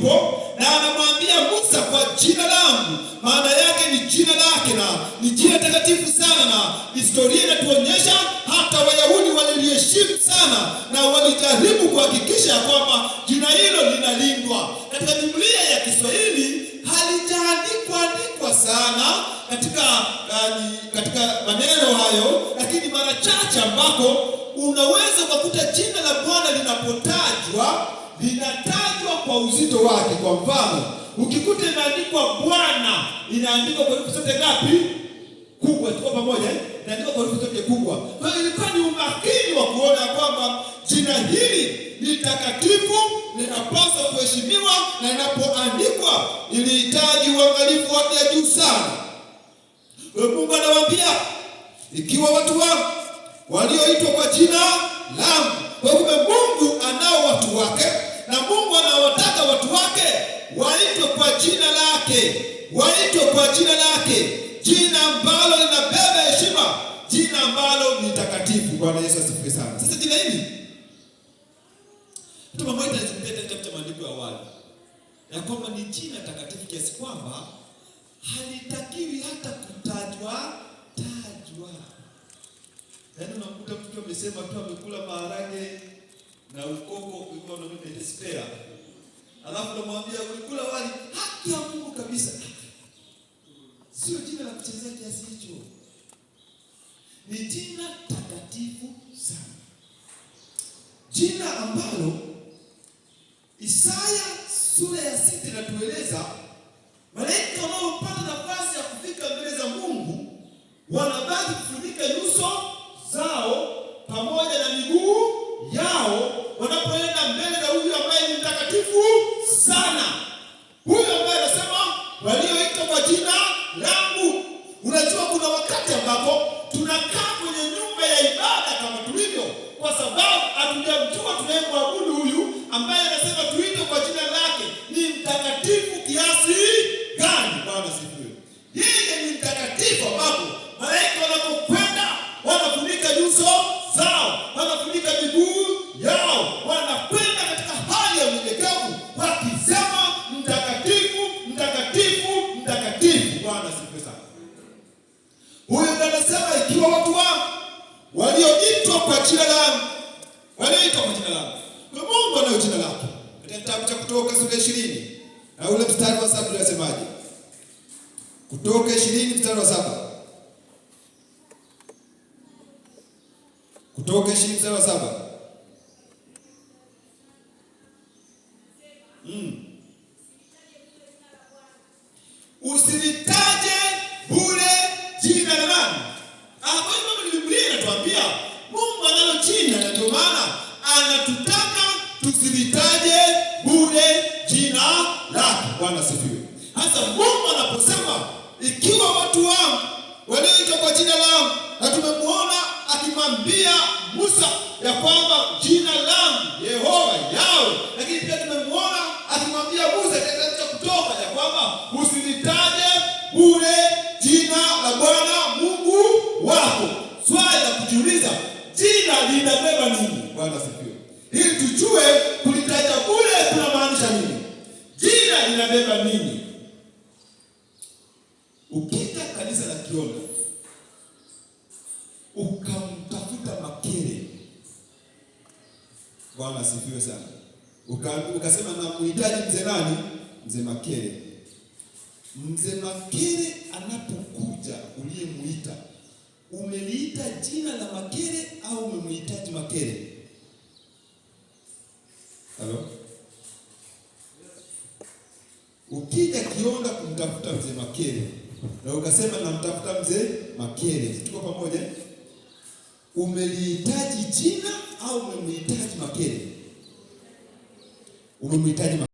yupo na anamwambia Musa, kwa jina langu. Maana yake ni jina lake na ni jina takatifu sana, na historia inatuonyesha hata Wayahudi waliliheshimu sana na walijaribu kuhakikisha kwamba jina hilo linalindwa. Katika Biblia ya Kiswahili halijaandikwa sana katika maneno hayo, lakini mara chache ambako unaweza kukuta jina la Bwana linatajwa kwa uzito wake. Kwa mfano, ukikuta imeandikwa Bwana, inaandikwa kwa herufi zote ngapi? Kubwa. Tuko pamoja? Inaandikwa kwa herufi zote kubwa. Kwa hiyo ilikuwa ni umakini wa kuona kwamba jina hili ni takatifu, linapaswa kuheshimiwa, na inapoandikwa ilihitaji uangalifu wa juu sana. Mungu anawaambia, ikiwa watu wangu walioitwa kwa jina langu. Kwa hivyo Mungu anao watu wake, na Mungu anawataka watu wake waitwe kwa jina lake, waitwe kwa jina lake, jina ambalo linabeba heshima, jina ambalo ni takatifu. Bwana Yesu asifiwe sana. Sasa jina hili mtu mmoja anazungumzia katika maandiko ya awali ya kwamba ni jina takatifu kiasi kwamba halitakiwi hata kutajwa. Yaani unakuta mtu amesema tu amekula maharage na ukoko ulikuwa na mimi spare. Alafu unamwambia ulikula wali, haki ya Mungu kabisa. Sio jina la kuchezea kiasi hicho. Ni jina takatifu sana. Jina ambalo Isaya sura ya 6 inatueleza malaika wanaopata nafasi ya kufika mbele za Mungu wanabaki kufunika nyuso zao pamoja na miguu yao wanapoenda mbele za huyu ambaye ni mtakatifu sana. Huyu ambaye anasema walioitwa kwa jina langu. Unajua kuna wakati ambapo tunakaa kwenye nyumba ya ibada kama tulivyo, kwa sababu hatujamjua tunayemwabudu huyu ambaye anasema tuitwe kwa jina lake ni mtakatifu kiasi gani. Bwana sifiwe. Yeye ni mtakatifu ambapo malaika wanapokwenda wanafunika nyuso zao, wanafunika miguu yao, wanakwenda katika hali ya unyenyekevu wakisema mtakatifu, mtakatifu, mtakatifu. Bwana sifiwe sana. Huyu anasema ikiwa watu wangu walioitwa kwa jina langu, walioitwa kwa jina langu. Kwa Mungu anayo jina lake. Katika kitabu cha Kutoka sura 20 na ule mstari wa 7 unasemaje? Kutoka 20 mstari wa 7. Kutoka 20 mstari wa 7. Usilitaje bure jina la nani? Kwa hiyo Biblia inatuambia Mungu analo jina, na ndio maana anatutaka tusilitaje bure jina lake. Bwana sifiwe. Hasa Mungu anaposema ikiwa watu wangu walioitwa kwa jina langu, na tumemwona akimwambia Musa ya kwamba jina langu Yehova Yahweh, lakini pia tumemwona akimwambia Musa katika Kutoka ya kwamba usilitaje bure jina la Bwana Mungu wako. Swali la kujiuliza, jina linabeba nini? Bwana sifiwe. Ili tujue kulitaja bure kunamaanisha nini? Jina linabeba nini? Ukita kanisa la Kionda ukamtafuta Makere, Bwana asifiwe sana, ukasema na muhitaji mzee nani? Mzee Makere. Mzee Makere anapokuja uliyemuita, umeliita jina la Makere au umemhitaji Makere? Halo? Ukija Kionda kumtafuta mzee Makere na ukasema namtafuta mzee Makere, tuko pamoja? Umelihitaji jina au umemhitaji Makere? Umemhitaji